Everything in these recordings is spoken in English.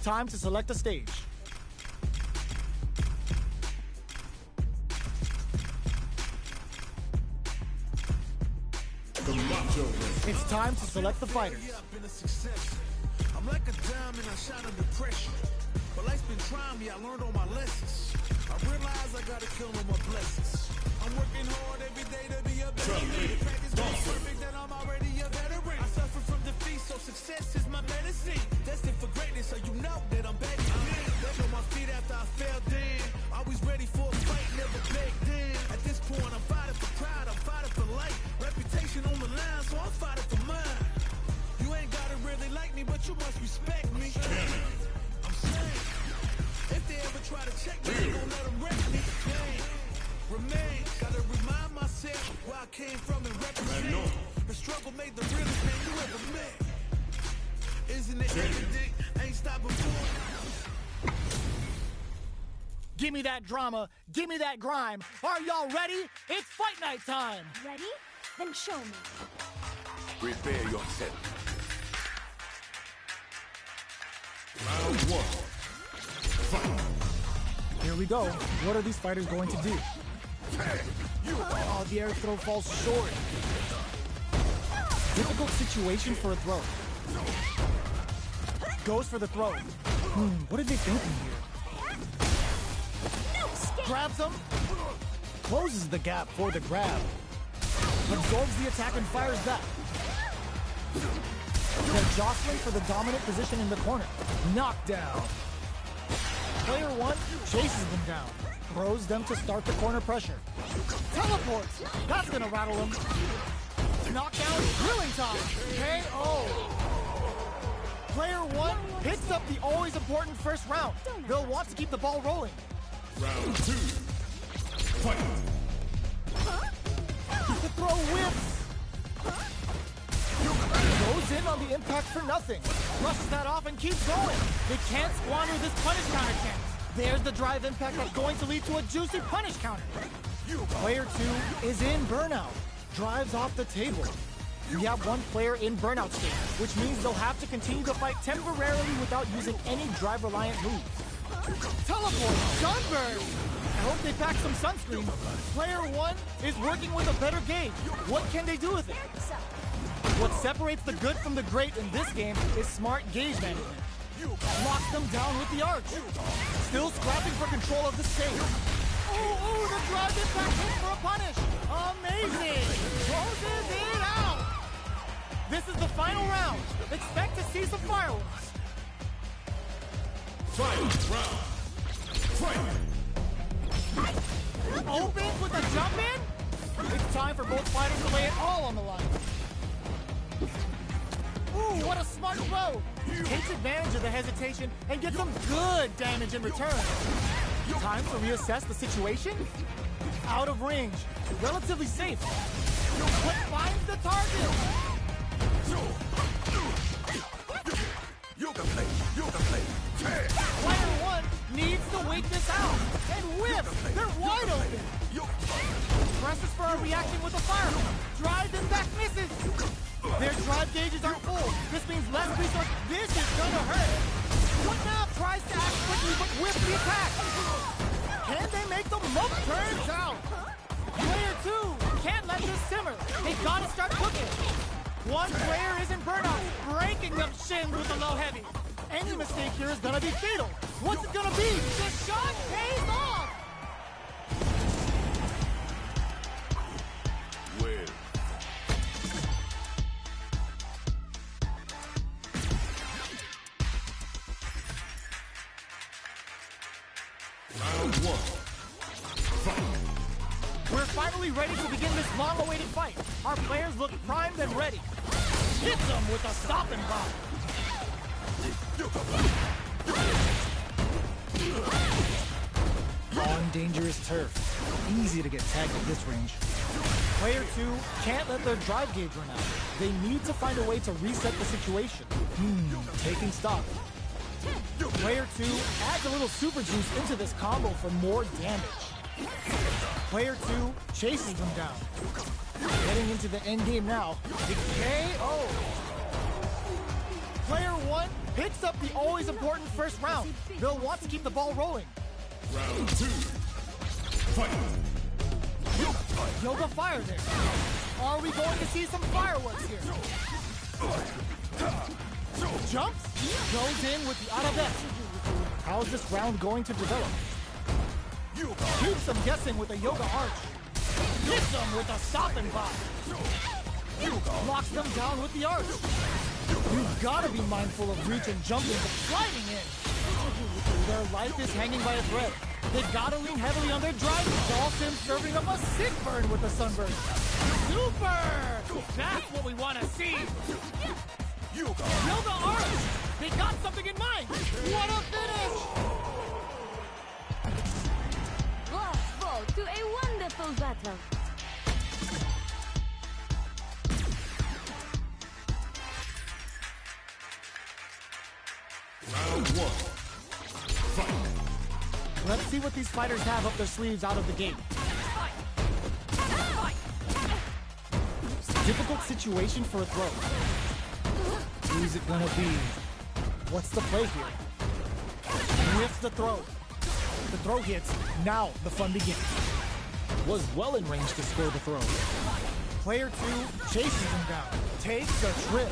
time to select a stage. It's time to select the fighters. I'm like a diamond, I shine under pressure. But life's been trying me, I learned all my lessons. I realize I gotta kill all my blessings. I'm working hard every day to be a better man. If practice goes perfect, then I'm already a veteran. I suffer from defeat, so success is my medicine. Destined for greatness, so you know that I'm better. Back on my feet after I fell down. Always ready for a fight, never back down. At this point, I'm fighting for pride, I'm fighting for life. Reputation on the line, so I'm fighting for mine. You ain't gotta really like me, but you must respect me. I'm saying, if they ever try to check me, they gon' let them wreck me. Remain, gotta remind myself where I came from and represent. The struggle made the realest man you ever met. Isn't it evident? Ain't stopping for. Give me that drama, give me that grime. Are y'all ready? It's fight night time. Ready? Then show me. Prepare yourself. Round one. Fight. Here we go. What are these fighters going to do? Oh, the air throw falls short. Difficult situation for a throw. Goes for the throw. What are they thinking here? Grabs him. Closes the gap for the grab. Absorbs the attack and fires back. They're jostling for the dominant position in the corner. Knockdown. Player one chases them down. Throws them to start the corner pressure. Teleports. That's gonna rattle them. Knockdown, drilling top. KO. Player one picks up the always important first round. They'll want to keep the ball rolling. Round two. Fight. The throw whips. Goes in on the impact for nothing. Brushes that off and keeps going. They can't squander this punish counter chance. There's the drive impact that's going to lead to a juicy punish counter. Player two is in burnout. Drives off the table. We have one player in burnout state, which means they'll have to continue to fight temporarily without using any drive-reliant moves. Teleport, sunburn! I hope they pack some sunscreen. Player one is working with a better gauge. What can they do with it? What separates the good from the great in this game is smart gauge management. Locks them down with the arch. Still scrapping for control of the stage. Ooh, the drive impact hit for a punish. Amazing. Closes it out. This is the final round. Expect to see some fireworks. Fight round. Fight. Opens with a jump in. It's time for both fighters to lay it all on the line. Ooh, what a smart throw! Takes advantage of the hesitation and gets some good damage in return. Time to reassess the situation? Out of range. Relatively safe. But finds the target! You can play. You can play. Player one needs to wait this out. And whips! They're wide open! Presses for a reaction with a fire. Drive impact misses! Their drive gauges are full. This means less resource. This is gonna hurt. One now tries to act quickly, but whips the attack. Can they make the move? Turns out. Player two can't let this simmer. They've got to start cooking. One player is in burnout, breaking them shins with the low heavy. Any mistake here is gonna be fatal. What's it gonna be? The shot pays off. Well. Round one. Fight. We're finally ready to begin this long-awaited fight. Our players look primed and ready. Hits them with a stop and block. On dangerous turf. Easy to get tagged at this range. Player two can't let their drive gauge run out. They need to find a way to reset the situation. Taking stock. Player two adds a little super juice into this combo for more damage. Player two chases them down. Getting into the end game now. The KO. Player one picks up the always important first round. They'll want to keep the ball rolling. Round 2. Fight. Yoga fire there. Are we going to see some fireworks here? Jumps, goes in with the arabesque. How's this round going to develop? Keeps them guessing with a yoga arch. Hits them with a stop and pop. Locks them down with the arch. You've got to be mindful of reach and jumping, but sliding in. Their life is hanging by a thread. They've got to lean heavily on their drive. Dawson serving up a sick burn with the sunburn. Super! That's what we want to see. Yoga arch! They got something in mind! What a finish! Bravo to a wonderful battle. Round 1. Fight. Let's see what these fighters have up their sleeves out of the gate. Difficult situation for a throw. Who's it gonna be? What's the play here? Whiffs the throw. The throw hits. Now the fun begins. Was well in range to score the throw. Player 2 chases him down. Takes a trip.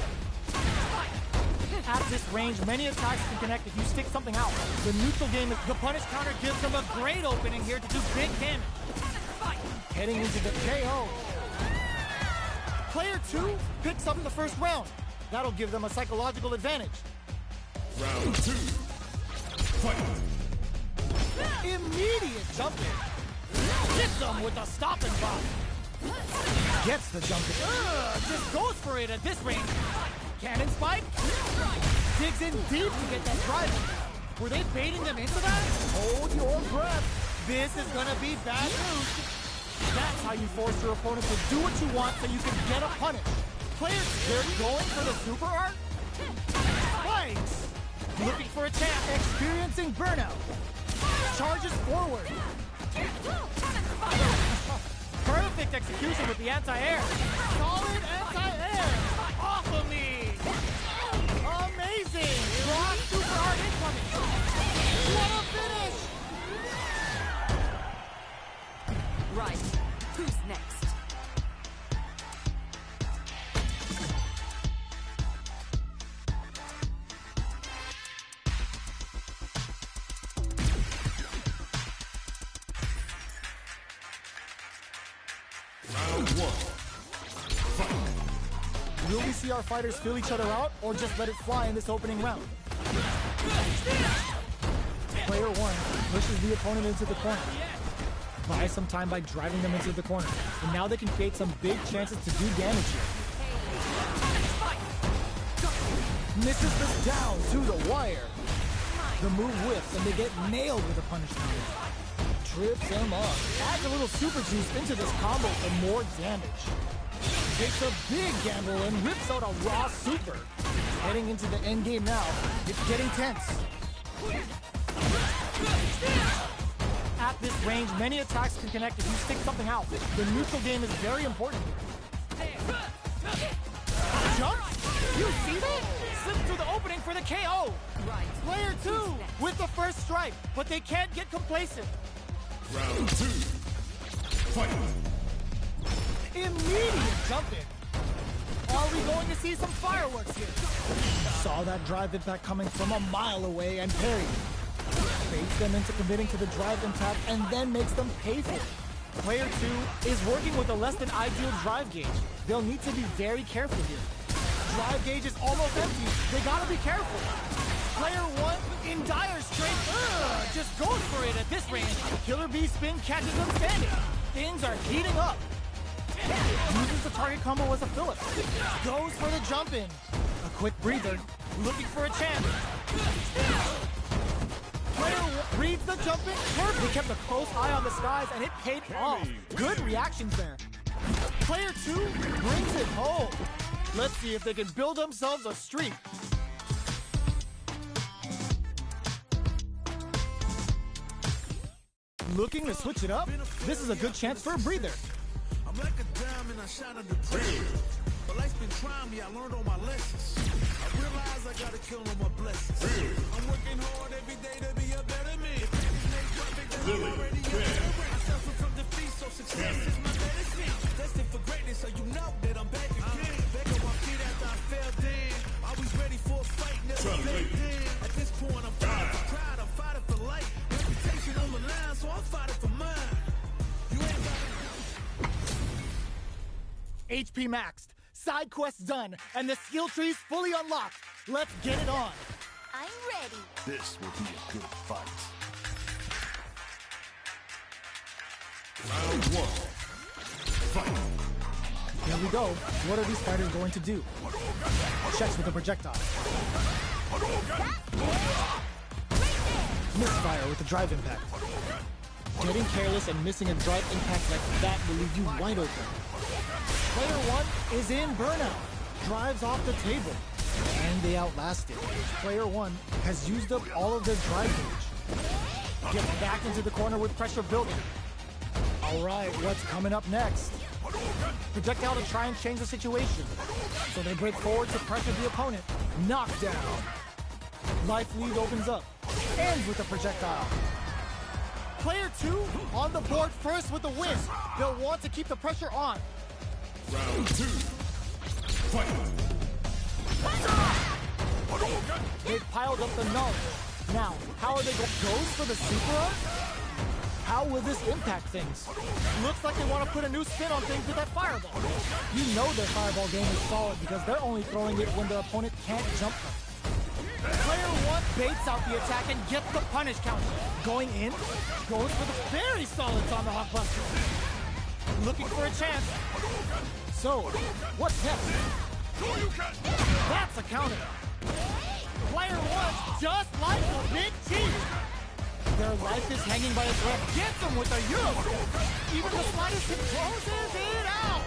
At this range, many attacks can connect if you stick something out. The neutral game, the punish counter gives them a great opening here to do big damage. Heading into the KO. Player 2 picks up the first round. That'll give them a psychological advantage. Round 2. Fight. Immediate jump in. Hits them with a stop and pop. Gets the jump in. Just goes for it at this range. Cannon spike. Digs in deep to get that drive. Were they baiting them into that? Hold your breath. This is gonna be bad news. That's how you force your opponent to do what you want so you can get a punish. Players, they're going for the super art. Spikes. Looking for a chance. Experiencing burnout. Charges forward. Perfect execution with the anti-air. Solid anti-air. Off of me. Amazing. Rock super art incoming. What a finish. Right. Who's next? Round 1. Fight. Will we see our fighters fill each other out or just let it fly in this opening round? Player 1 pushes the opponent into the corner. Buy some time by driving them into the corner. And now they can create some big chances to do damage here. Misses this down to the wire. The move whiffs and they get nailed with a punish counter. Trips him up. Adds a little super juice into this combo for more damage. Takes a big gamble and whips out a raw super. Heading into the end game now. It's getting tense. At this range, many attacks can connect if you stick something out. The neutral game is very important here. Jump! You see that? Slips through the opening for the KO. Player 2 with the first strike, but they can't get complacent. Round 2. Fight. Immediate jump in. Are we going to see some fireworks here? Saw that drive impact coming from a mile away and parried. Baits them into committing to the drive impact and then makes them pay for it. Player 2 is working with a less than ideal drive gauge. They'll need to be very careful here. Drive gauge is almost empty. They gotta be careful. Player 1 in dire straits. Just goes for it at this range. Killer Bee spin catches them standing. Things are heating up. Uses the target combo as a fillip. Goes for the jump in. A quick breather. Looking for a chance. Player 1 reads the jump in. Perfect. Kept a close eye on the skies and it paid off. Good reactions there. Player 2 brings it home. Let's see if they can build themselves a streak. Looking to switch it up? This is a good chance for a breather. I'm like a diamond, I shine under pressure. But life's been trying me, I learned all my lessons. I realize I gotta kill on my blessings. I'm working hard every day to be a better man. I suffer from defeat, so success is my medicine. Destined for greatness, so you know that I'm back again. Back on my feet after I fell down. Always ready for a fight, never back down. At this point, I'm fighting for pride, I'm fighting for life. Reputation on the line, so I'm fighting for mine. You ain't got HP maxed, side quests done, and the skill tree's fully unlocked. Let's get it on. I'm ready. This will be a good fight. Round one. Fight. Here we go. What are these fighters going to do? Checks with the projectile. Misfire with the drive impact. Getting careless and missing a drive impact like that will leave you wide open. Player one is in burnout. Drives off the table. And they outlast it. Player one has used up all of their drive gauge. Gets back into the corner with pressure building. Alright, what's coming up next? Projectile to try and change the situation. So they break forward to pressure the opponent. Knockdown. Life lead opens up. Ends with a projectile. Player two on the board first with the win. They'll want to keep the pressure on. Round two. Fight. They've piled up the knowledge. Now, how are they going? Goes for the super art? How will this impact things? Looks like they want to put a new spin on things with that fireball. You know their fireball game is solid because they're only throwing it when their opponent can't jump them. Player one baits out the attack and gets the punish counter. Going in, goes for the very solid tomahawk buster. Looking for a chance. So, what's next? That's a counter. Player one, just like a big team. Their life is hanging by a thread. Gets them with a Euro. Even the slightest hit closes it out.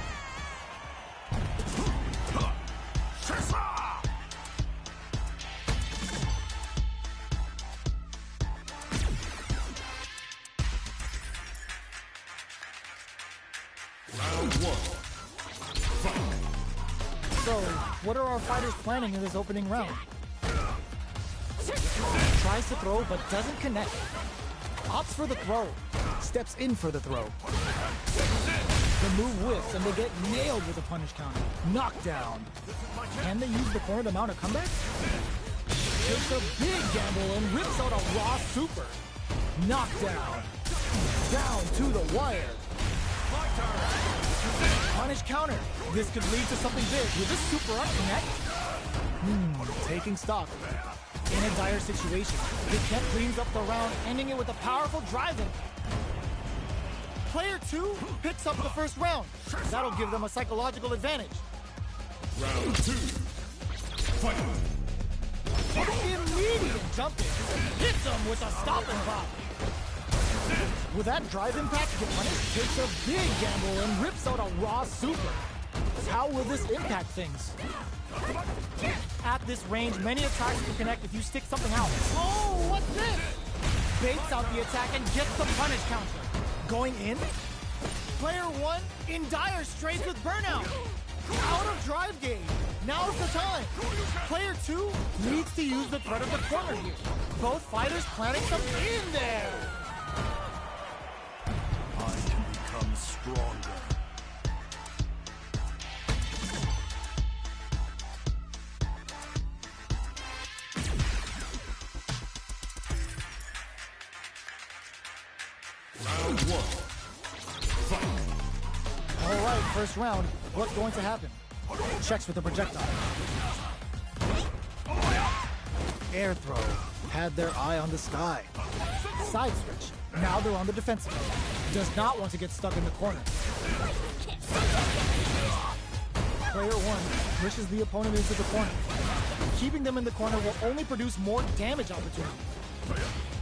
Round one. Fight. So, what are our fighters planning in this opening round? Tries to throw, but doesn't connect. Opts for the throw. Steps in for the throw. The move whiffs, and they get nailed with a punish counter. Knockdown. Can they use the corner to mount a comeback? Takes a big gamble and rips out a raw super. Knockdown. Down to the wire. Punish counter. This could lead to something big. Will this super up connect? Taking stock. In a dire situation, the Kent cleans up the round, ending it with a powerful drive-in. Player two picks up the first round. That'll give them a psychological advantage. Round two. Fight. Immediate jumping. Hits them with a stop and pop. With that drive impact, the opponent takes a big gamble and rips out a raw super. How will this impact things? At this range, many attacks can connect if you stick something out. Oh, what's this? Baits out the attack and gets the punish counter. Going in? Player one in dire straits with burnout. Out of drive gauge. Now's the time. Player two needs to use the threat of the corner here. Both fighters planning something in there. I can become stronger. Round one. Fight. All right, first round. What's going to happen? Checks with the projectile. Air throw. Had their eye on the sky. Side switch. Now they're on the defensive. Does not want to get stuck in the corner. Player one pushes the opponent into the corner. Keeping them in the corner will only produce more damage opportunity.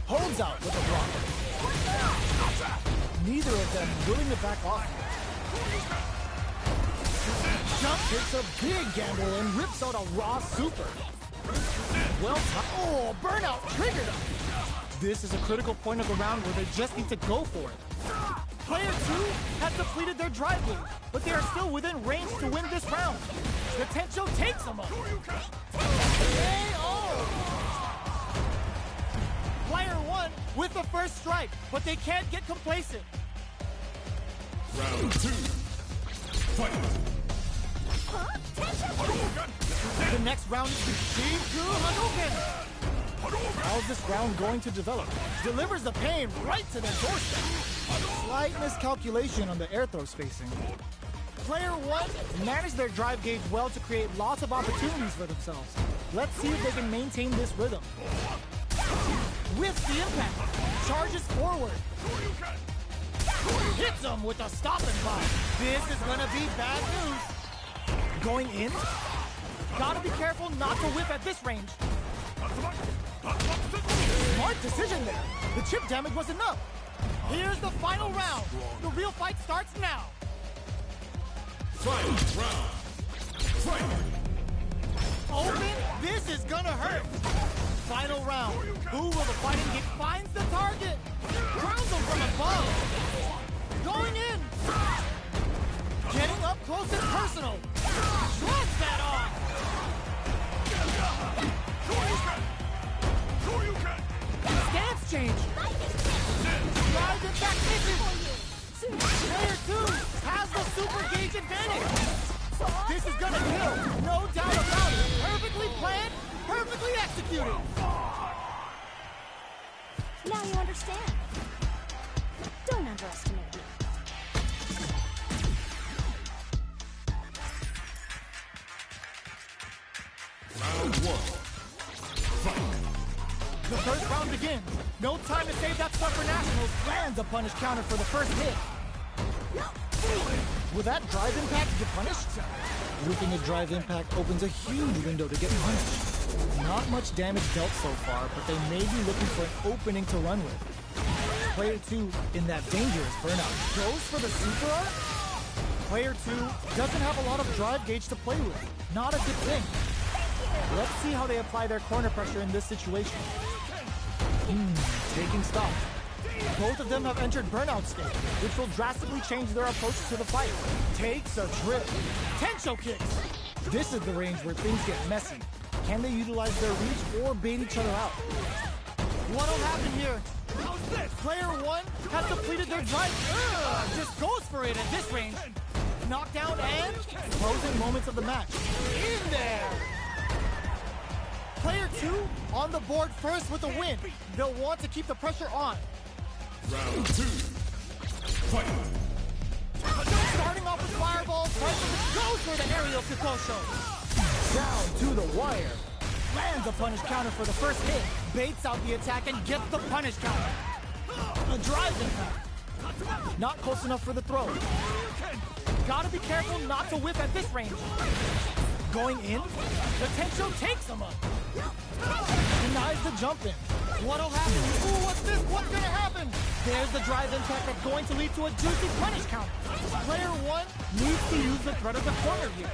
Holds out with a block. Neither of them willing to back off. Jump takes a big gamble and rips out a raw super. Well, oh, burnout triggered him. This is a critical point of the round where they just need to go for it. Player two has depleted their drive gauge, but they are still within range to win this round. The Tencho takes them up. Player one with the first strike, but they can't get complacent. Round 2. Fight. The next round is the Shinju Hadouken. How's this round going to develop? Delivers the pain right to their doorstep. Slight miscalculation on the air throw spacing. Player one managed their drive gauge well to create lots of opportunities for themselves. Let's see if they can maintain this rhythm. With the impact, charges forward. Hits him with a stop and block. This is gonna be bad news. Going in? Gotta be careful not to whip at this range. Smart decision there. The chip damage was enough. Here's the final round. The real fight starts now. Final round. Fight. Open, this is gonna hurt. Final round. Who will the fighting get? Finds the target. Crowns him from above. Going in. Getting up close and personal. Shrugs that off. Stance change. Drive it back misses. Player two has the super gauge advantage. This is gonna kill, no doubt about it. Perfectly planned, perfectly executed. Now you understand. Don't underestimate me. Round 1. Fight. The first round begins. No time to save that stuff for Nationals. Lands a punish counter for the first hit. Will that drive impact get punished? Whipping a drive impact opens a huge window to get punished. Not much damage dealt so far, but they may be looking for an opening to run with. Player 2 in that dangerous burnout goes for the super art? Player 2 doesn't have a lot of drive gauge to play with. Not a good thing. Let's see how they apply their corner pressure in this situation. Taking stock. Both of them have entered burnout state, which will drastically change their approach to the fight. Takes a trip. Tencho kicks. This is the range where things get messy. Can they utilize their reach or bait each other out? What'll happen here? How's this? Player one has depleted their drive. Just goes for it at this range. Knockdown and closing moments of the match. In there. Player two on the board first with a win. They'll want to keep the pressure on. Round 2. Fight. Starting off with fireballs, goes for the aerial Kikosho. Down to the wire. Lands a punish counter for the first hit. Baits out the attack and gets the punish counter. A drive impact. Not close enough for the throw. Gotta be careful not to whip at this range. Going in, the Tencho takes him up. Denies the jump in. What'll happen? Ooh, what's this? What's gonna happen? There's the drive impact that's going to lead to a juicy punish counter. Player one needs to use the threat of the corner here.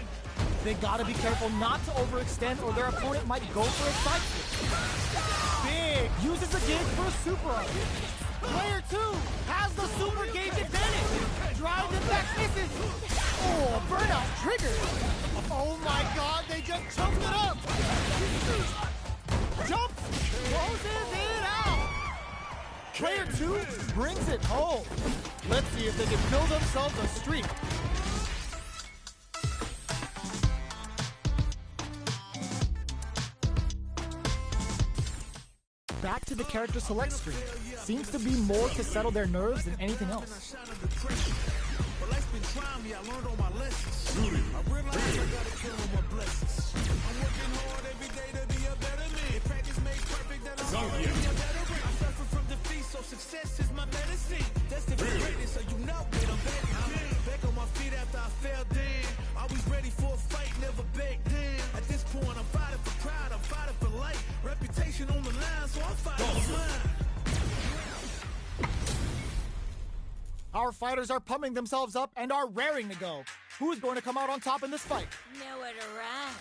They gotta be careful not to overextend or their opponent might go for a side switch. Big uses the gauge for a super art. Player two has the super gauge advantage. Drive impact misses. Oh, burnout triggered. Oh my god, they just choked it up. Jumps, closes it out. Player two brings it home. Let's see if they can build themselves a streak. Back to the character select screen. Seems to be more to settle their nerves than anything else. But life's been trying me, I learned all my lessons. I realized I gotta kill all my blessings. I'm working hard every day to be a better man. If practice makes perfect, then I'm already a better man. I suffer from defeat, so success is my medicine. That's the greatest, so you know that I'm back. I'm back on my feet after I fell down. Always ready for a fight, never back down. At this point, I'm fighting for pride, I'm fighting for life. Reputation on the line, so I'm fighting for mine. Our fighters are pumping themselves up and are raring to go. Who's going to come out on top in this fight? Nowhere to run.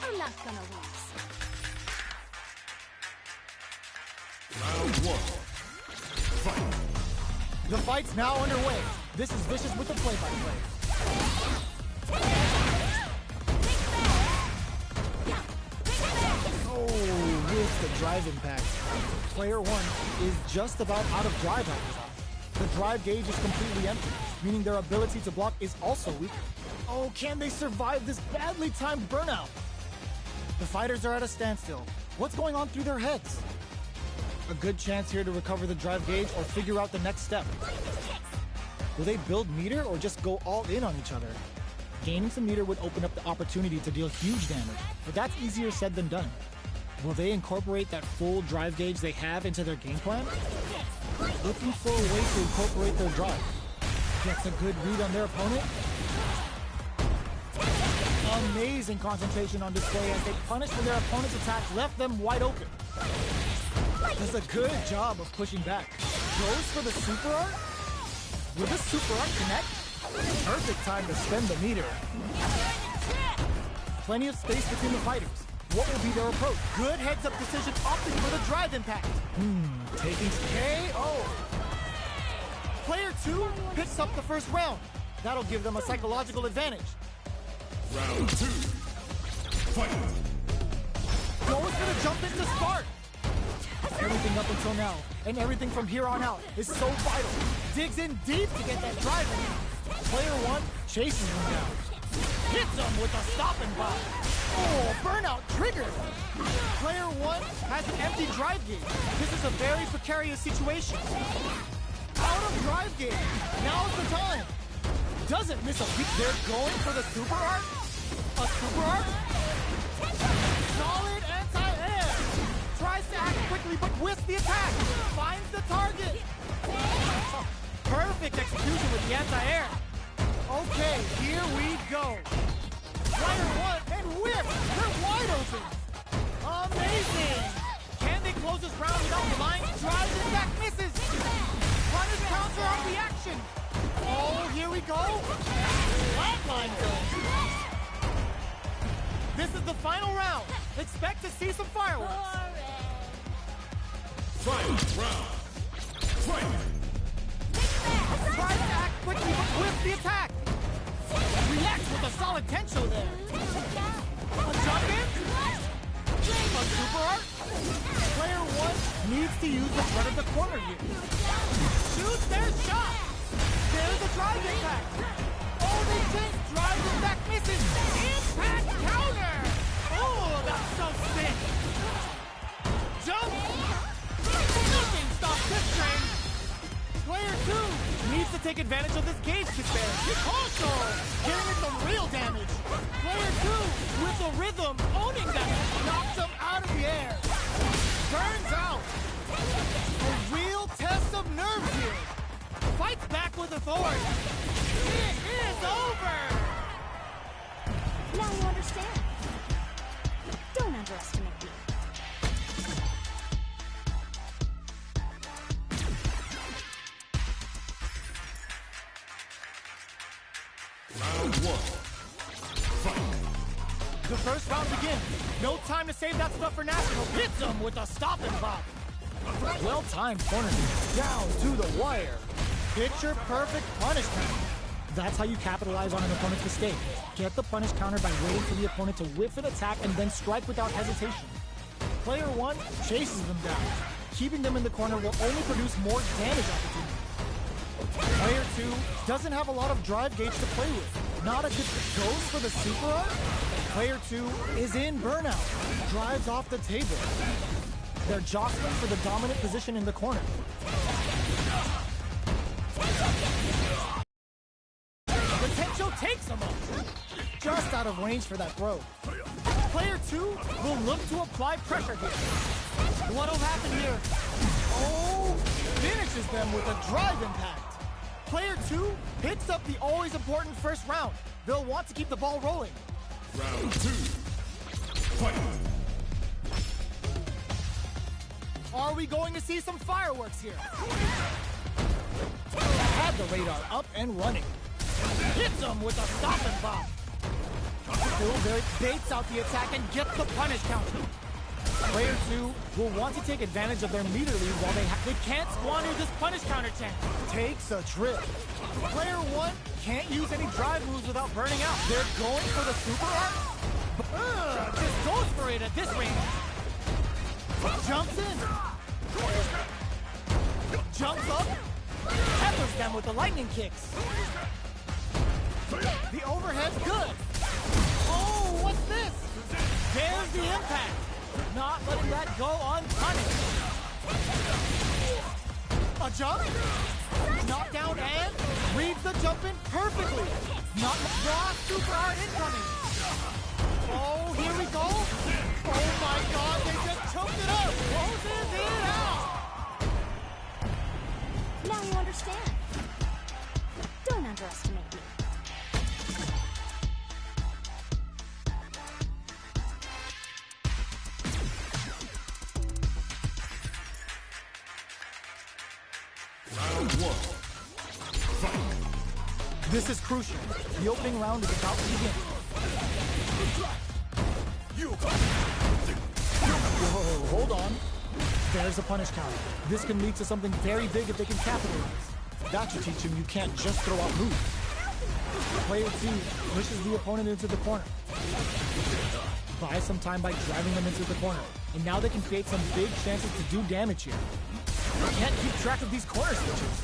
I'm not gonna lose. Round 1. Fight. The fight's now underway. This is Vicious with the play-by-play. Oh, with the drive impact. Player 1 is just about out of drive after that. The drive gauge is completely empty, meaning their ability to block is also weak. Oh, can they survive this badly timed burnout? The fighters are at a standstill. What's going on through their heads? A good chance here to recover the drive gauge or figure out the next step. Will they build meter or just go all in on each other? Gaining some meter would open up the opportunity to deal huge damage, but that's easier said than done. Will they incorporate that full drive gauge they have into their game plan? Looking for a way to incorporate their drive. Gets a good read on their opponent. Amazing concentration on display as they punish when their opponent's attacks left them wide open. Does a good job of pushing back. Goes for the super art? Will this super art connect? Perfect time to spend the meter. Plenty of space between the fighters. What will be their approach? Good heads-up decision opting for the drive impact. Taking KO. Player 2 picks up the first round. That'll give them a psychological advantage. Round 2. Fight! Goes for the jump into start. Everything up until now, and everything from here on out, is so vital. Digs in deep to get that drive in. Player 1 chases him down. Hits him with a stop and block. Oh, burnout triggered. Player 1 has an empty drive gauge. This is a very precarious situation. Out of drive gauge. Now's the time. Doesn't miss a beat. They're going for the super art. A super art. Solid anti-air. Tries to act quickly, but whiffs the attack. Finds the target. Perfect execution with the anti-air. Okay, here we go. Player 1 and whip. They're wide open. Amazing. Can they close this round without relying? Drives it back, misses. Punish counter on reaction. Oh, here we go. Flatline goes. This is the final round. Expect to see some fireworks. Final round. Fight! Tries to act quickly, but whiffs the attack. Reacts with a solid tensho there. A jump in. A super art. Player 1 needs to use the front of the corner here. Shoots their shot. There's a drive impact. Oh, they chase. Drive impact misses. Impact counter. Oh, that's so sick. Jump. Nothing stops this train. Player 2 needs to take advantage of this gauge to spare. Also, giving it some real damage. Player 2 with the rhythm, owning that, knocks him out of the air. Burns out. A real test of nerves here. Fights back with authority. It is over. Now you understand. Don't underestimate me. Round 1. Fight! The first round begins. No time to save that stuff for National. Hits him with a stop and pop. Well-timed corner kick down to the wire. Picture perfect punish counter. That's how you capitalize on an opponent's mistake. Get the punish counter by waiting for the opponent to whiff an attack and then strike without hesitation. Player 1 chases them down. Keeping them in the corner will only produce more damage opportunities. Player 2 doesn't have a lot of drive gauge to play with. Not a good goes for the super art. Player 2 is in burnout. Drives off the table. They're jostling for the dominant position in the corner. The Tencho takes him up. Just out of range for that throw. Player 2 will look to apply pressure here. What'll happen here? Oh, finishes them with a drive impact. Player 2 picks up the always important first round. They'll want to keep the ball rolling. Round 2. Fight! Are we going to see some fireworks here? Had the radar up and running. Hits him with a stop and pop. Still there, baits out the attack and gets the punish counter. Player 2 will want to take advantage of their meter lead while they can't squander this punish counter chance. Takes a trip. Player 1 can't use any drive moves without burning out. They're going for the super art. Just goes for it at this range. Jumps in. Jumps up. Peppers them with the lightning kicks. The overhead's good. Oh, what's this? There's the impact. Not letting that go unpunished. A jump. Knockdown and reads the jump in perfectly. Not raw super hard incoming. Oh, here we go. Oh my God, they just choked it up. Closes it out. Now you understand. Don't underestimate me. Round one. Fight. This is crucial. The opening round is about to begin. Whoa, hold on. There's a punish counter. This can lead to something very big if they can capitalize. That should teach him you can't just throw out moves. Player 2 pushes the opponent into the corner. Buys some time by driving them into the corner. And now they can create some big chances to do damage here. They can't keep track of these corner switches.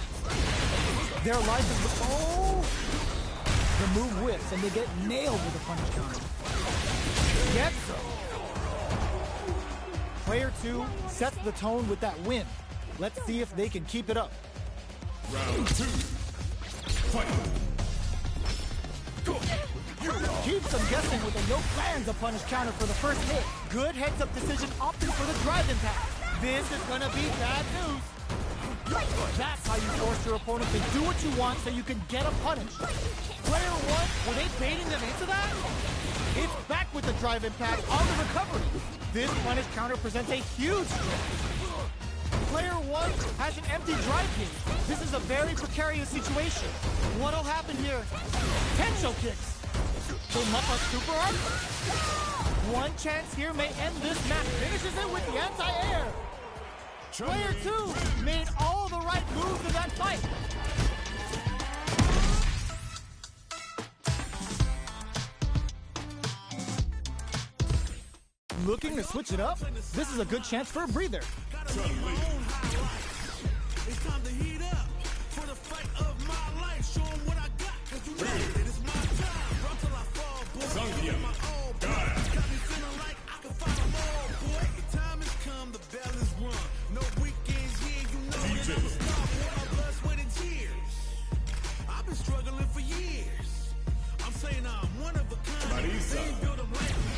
Their life is the... Oh! The move whips and they get nailed with a punish counter. Get some. Player 2 sets the tone with that win. Let's see if they can keep it up. Round 2. Fight. Keeps them guessing with a no plans a punish counter for the first hit. Good heads-up decision opting for the drive impact. This is gonna be bad news. That's how you force your opponent to do what you want so you can get a punish. Player 1, were they baiting them into that? It's back with the drive impact on the recovery. This punish counter presents a huge threat. Player 1 has an empty drive gauge. This is a very precarious situation. What'll happen here? Tensho kicks. They muck a super arm. One chance here may end this match. Finishes it with the anti-air. Player 2 made all the right moves in that fight. Looking to switch it up? This is a good chance for a breather. It's time to heat up for the fight of my life. Show 'em what I got, 'cause you know it is my time. Run till I fall, boy. Get my all, boy. Got me feeling like I can fight 'em all, boy. The time has come, the bell is run. No weekends here, you know that I'm a star. Boy, my blood, sweat, and tears. I've been struggling for years. I'm saying I'm one of a kind. They ain't built 'em like me.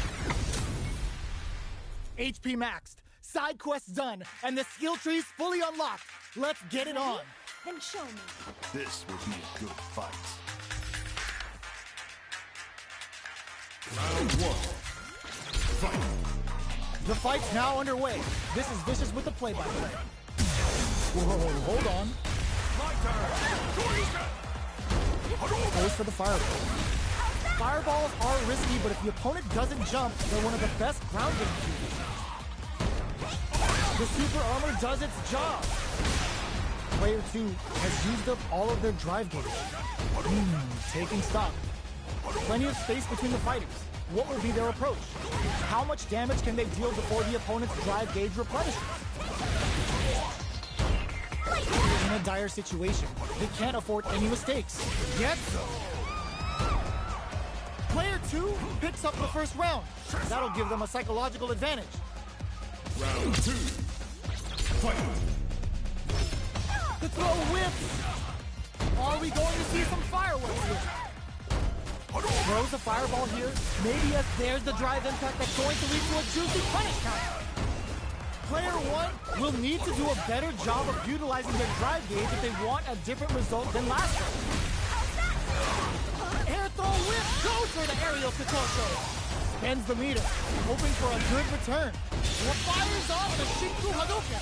HP maxed, side quests done, and the skill tree's fully unlocked. Let's get it on. Then show me. This will be a good fight. Round 1. Fight. The fight's now underway. This is Vicious with the play-by-play. Whoa, hold on. Goes for the fireball. Fireballs are risky, but if the opponent doesn't jump, they're one of the best ground game tools. The super armor does its job. Player 2 has used up all of their drive gauge. Taking stock. Plenty of space between the fighters. What will be their approach? How much damage can they deal before the opponent's drive gauge replenishes? In a dire situation, they can't afford any mistakes. Yet, Player 2 picks up the first round. That'll give them a psychological advantage. Round 2. Fight. The throw whips. Are we going to see some fireworks here? Throws a fireball here. Maybe as there's the drive impact that's going to lead to a juicy punish counter. Player 1 will need to do a better job of utilizing their drive gauge if they want a different result than last time. Air throw whip goes for the aerial Katosho. Spends the meter, hoping for a good return. Fires off the Shinku Hadouken.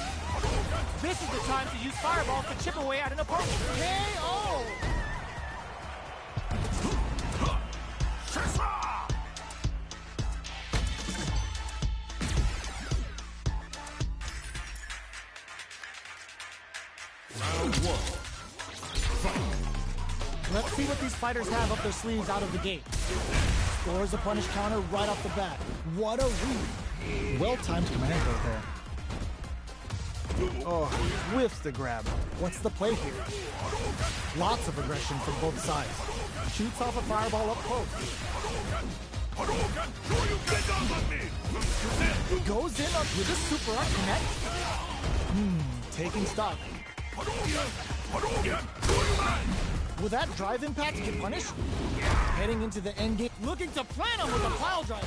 This is the time to use fireballs to chip away at an opponent. KO! Round 1. Fight. Let's see what these fighters have up their sleeves out of the gate. Scores a punish counter right off the bat. What a read. Well-timed command throw there. Oh, whiffs the grab. What's the play here? Lots of aggression from both sides. Shoots off a fireball up close. Goes in up with a super art connect. Taking stock. Will that drive impact get punished? Heading into the end game. Looking to plant him with a pile driver.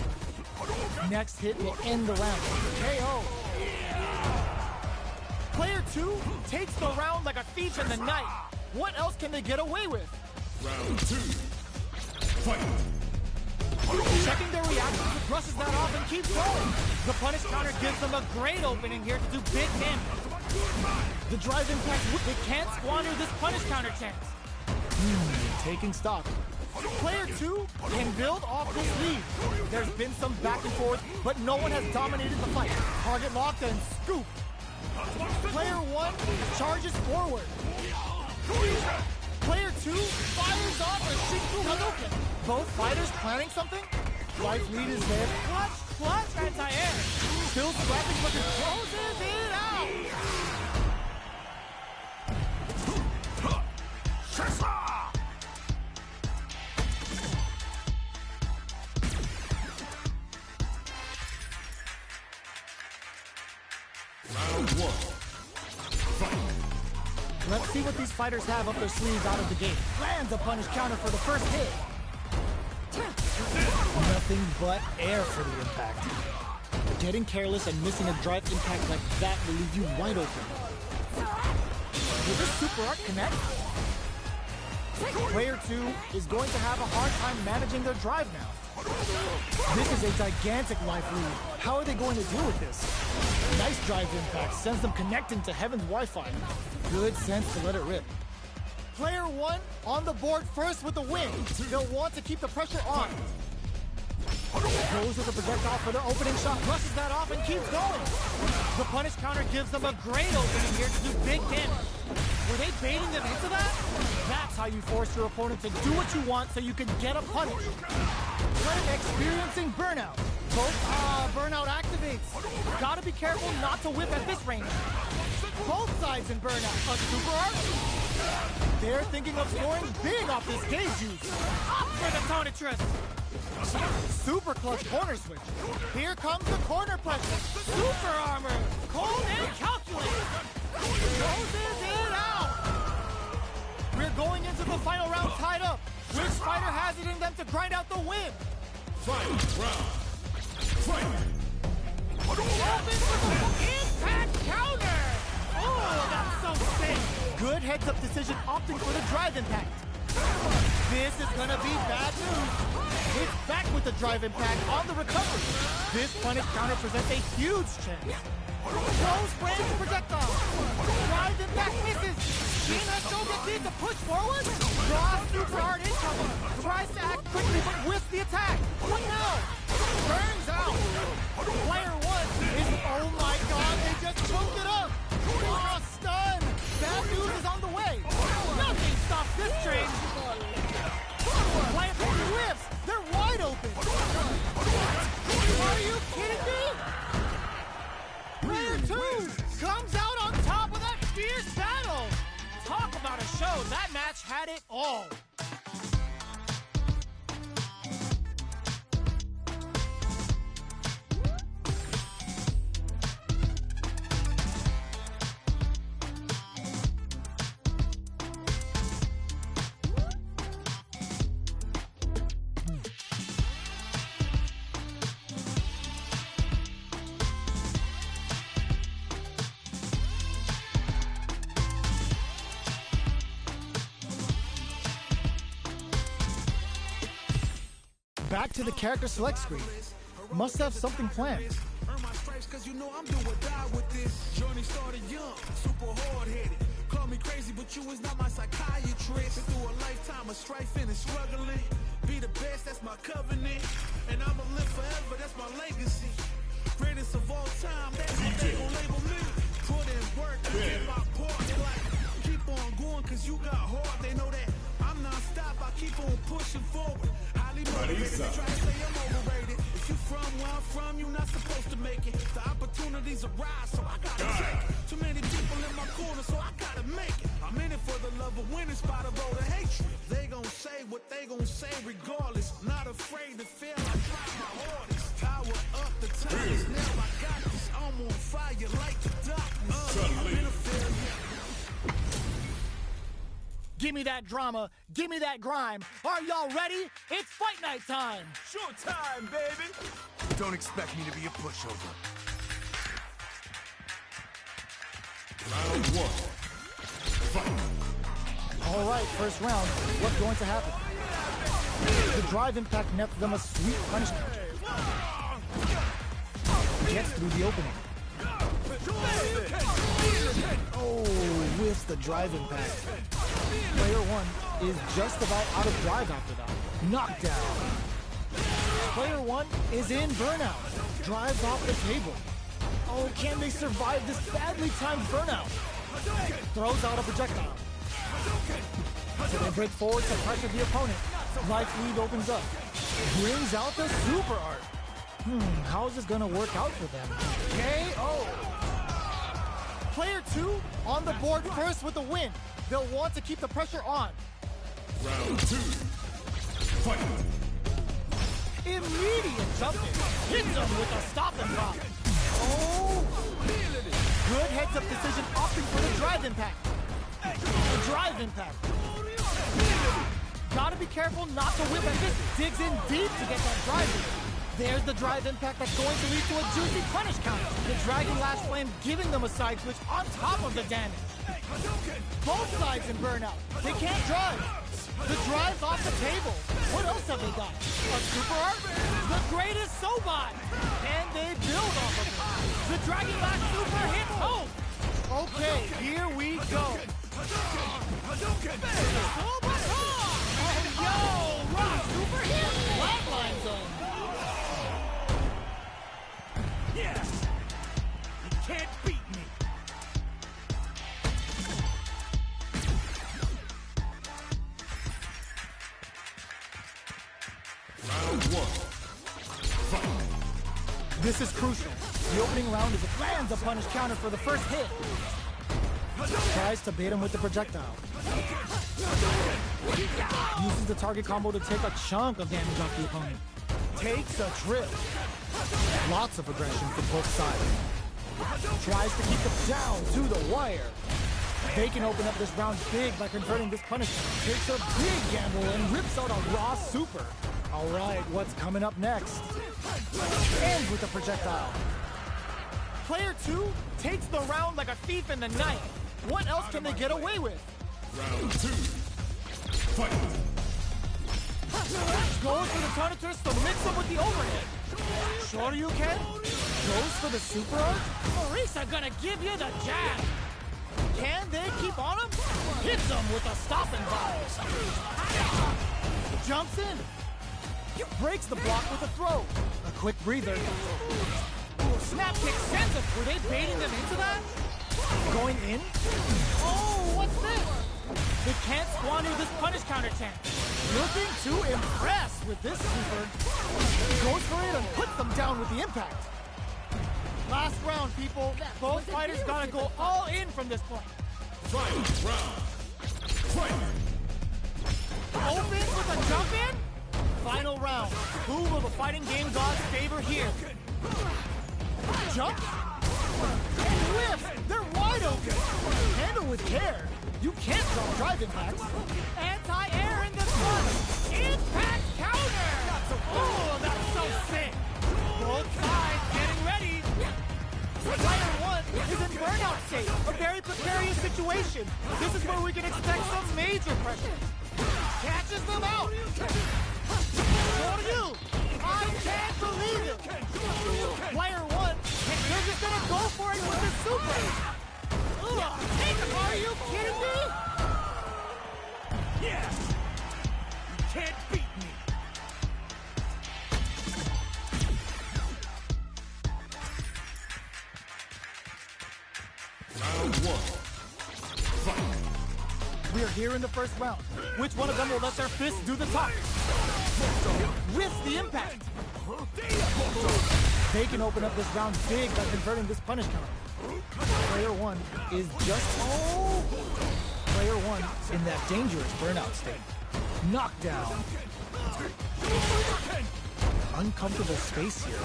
Next hit will end the round. KO. Player 2 takes the round like a thief in the night. What else can they get away with? Round 2. Fight. Checking their reaction, brushes that off and keeps going. The punish counter gives them a great opening here to do big damage. The drive impact, they can't squander this punish counter chance. Taking stock. Player 2 can build off this lead. There's been some back and forth, but no one has dominated the fight. Target locked and scoop. Player 1 charges forward. Player 2 fires off a Shinku Hadouken. Both fighters planning something? Life lead is there. Clutch, anti-air. Still scrapping, but it closes it out. Round 1. Fight. Let's see what these fighters have up their sleeves out of the gate. Lands a punish counter for the first hit. Nothing but air for the impact. Getting careless and missing a drive impact like that will leave you wide open. Will this super art connect? Player 2 is going to have a hard time managing their drive now. This is a gigantic life lead. How are they going to deal with this? Nice drive impact sends them connecting to Heaven's Wi-Fi. Good sense to let it rip. Player 1 on the board first with the win. They'll want to keep the pressure on. Goes with a projectile for their opening shot, brushes that off and keeps going. The punish counter gives them a great opening here to do big damage. Were they baiting them into that? That's how you force your opponent to do what you want so you can get a punish. Experiencing burnout. Burnout activates. Gotta be careful not to whip at this range. Both sides in burnout. A super art? They're thinking of scoring big off this gauge use. Up for the Tonitrus. Super clutch corner switch. Here comes the corner pressure. Super armor. Cold and calculated. Closes it out. We're going into the final round tied up. Which fighter has it in them to grind out the win? Fight. Round. Fight. Open for the impact counter. Oh, that's so sick. Good heads-up decision opting for the drive impact. This is gonna be bad news. It's back with the drive impact on the recovery. This punish counter presents a huge chance. Close range projectile. Drive impact misses. Shin has no need to push forward. Draws super hard incoming. Tries to act quickly but whiffs the attack. What now? Burns out. Player 1 is, oh my god, they just choked it up. Oh, stun. Bad news is on the way. Nothing stops this train. Player 3 whiffs. They're wide open. Are you kidding me? Player 2 comes out on top of that fierce battle. Talk about a show. That match had it all. Back to the character select screen. Must have something planned. Earn my stripes cause you know I'm do or die with this. Journey started young, super hard-headed. Call me crazy, but you is not my psychiatrist. Been through a lifetime of strife and struggling. Be the best, that's my covenant. And I'ma live forever, that's my legacy. Greatest of all time, that's what they gon' label me. Put in work, I get my part. They like, keep on going cause you got heart. They know that I'm non-stop, I keep on pushing forward. Highly motivated, they try to say I'm overrated. If you where I'm from, you're not supposed to make it. The opportunities arise, so I gotta take it. Too many people in my corner, so I gotta make it. I'm in it for the love of winning, spot of all the hatred. They gon' say what they gon' say regardless. Not afraid to fail, I try my hardest. Power up, the time is now, I got this. I'm on fire like the darkness. I'm in a failure. Give me that drama, give me that grime. Are y'all ready? It's fight night time. Showtime, baby! Don't expect me to be a pushover. Round one. Fight. All right, first round. What's going to happen? The drive impact nets them a sweet punishment. Gets through the opening. Oh, whiffs the drive impact. Player one is just about out of drive after that. Knockdown. Player one is in burnout. Drives off the table. Oh, can they survive this badly timed burnout? Throws out a projectile. So they break forward to pressure the opponent. Life lead opens up. Brings out the super art. How is this gonna work out for them? KO. Player two on the board first with the win. They'll want to keep the pressure on. Round two. Fight. Immediate jumping. Hits him with a stop and drop. Oh! Good heads-up decision opting for the drive impact. The drive impact. Gotta be careful not to whip as this digs in deep to get that drive in. There's the drive impact that's going to lead to a juicy punish counter. The Dragon Lash Flame giving them a side switch on top of the damage. Both sides in burnout. They can't drive. The drive's off the table. What else have they got? A super art? The greatest Sobat. Can they build off of it? The Dragon Lash Super hits home. Okay, here we go. Oh, yo! Rock Super hit! Flatline zone. Yes! You can't beat me! Round one. Fight. This is crucial. The opening round is lands a punish counter for the first hit. Tries to bait him with the projectile. Uses the target combo to take a chunk of damage off the opponent. Takes a trip. Lots of aggression from both sides. Tries to keep them down to the wire. They can open up this round big by converting this punishment. Takes a big gamble and rips out a raw super. All right, what's coming up next? Ends with a projectile. Player two takes the round like a thief in the night. What else can they get away with? Round two. Fight. Goes for the Tarnatus to mix him with the overhead. Sure you can? Goes for the super art? Marisa gonna give you the jab. Can they keep on him? Hits him with a stop and dive. Jumps in. Breaks the block with a throw. A quick breather. Ooh, snap kick sends him. Were they baiting them into that? Going in? Oh, what's this? They can't squander this punish counter chance. Looking to impress with this super. Goes for it and puts them down with the impact. Last round, people. Both fighters gotta go all in from this point. Fight round. Fight. Opens with a jump in. Final round. Who will the fighting game gods favor here? Jump. And whiff. They're wide open. Handle with care. You can't drop drive impacts. Anti-air in the front. Impact counter. Oh, that's so sick. Both sides getting ready. Player one is in burnout state. A very precarious situation. This is where we can expect some major pressure. Catches them out. So do you. I can't believe it. Player one, they're just gonna go for it with the super. Ugh, are you kidding me? Yes! You can't beat me! Round one. Fight. We are here in the first round. Which one of them will let their fists do the talk? With the impact. They can open up this round big by converting this punish counter. Player 1 is just... Oh! Player 1 in that dangerous burnout state. Knockdown. Uncomfortable space here.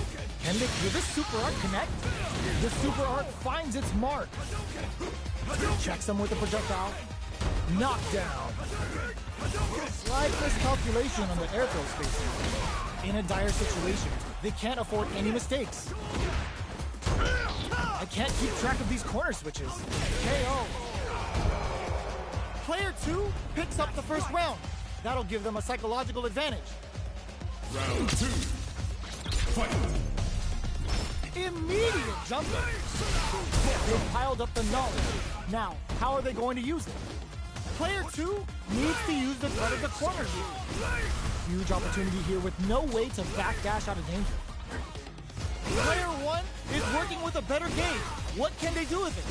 Will this super art connect? The super art finds its mark. Checks him with a projectile. Knockdown. Slight miscalculation on the air throw spacing. In a dire situation, they can't afford any mistakes. I can't keep track of these corner switches. KO. Player 2 picks up the first round. That'll give them a psychological advantage. Round 2. Fight. Immediate jumper. They've piled up the knowledge. Now, how are they going to use it? Player 2 needs to use the threat of the corner here. Huge opportunity here with no way to backdash out of danger. Player 1 is working with a better gauge. What can they do with it?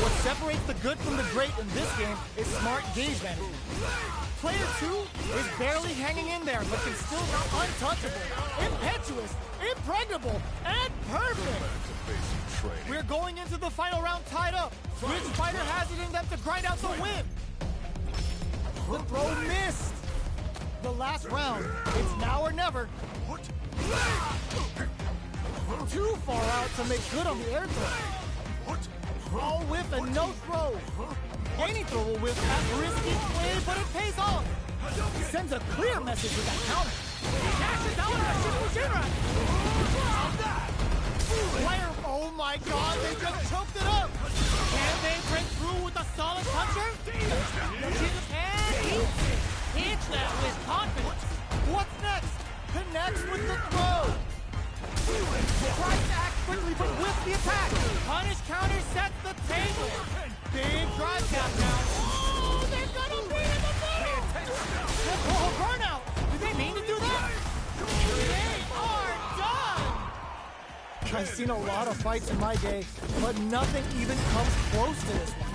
What separates the good from the great in this game is smart gauge management. Player 2 is barely hanging in there, but can still not untouchable, impetuous, impregnable, and perfect. We're going into the final round tied up. Which fighter has it in them to grind out the win? The throw missed. The last round, it's now or never. Too far out to make good on the air throw. All whiff and no throw. Any throw will whiff at risky play, but it pays off. Sends a clear message with that counter. Dashes out on a Shifu Player, oh my god, they just choked it up. Can they break through with a solid puncher? And hits that with confidence. What's next? Connects with the throw. Tries to act quickly, but with the attack. Punish counter sets the table. Big drive cap now. Oh, they're gonna be in the middle. Oh, burnout. Did they mean to do that? They are done. I've seen a lot of fights in my day, but nothing even comes close to this one.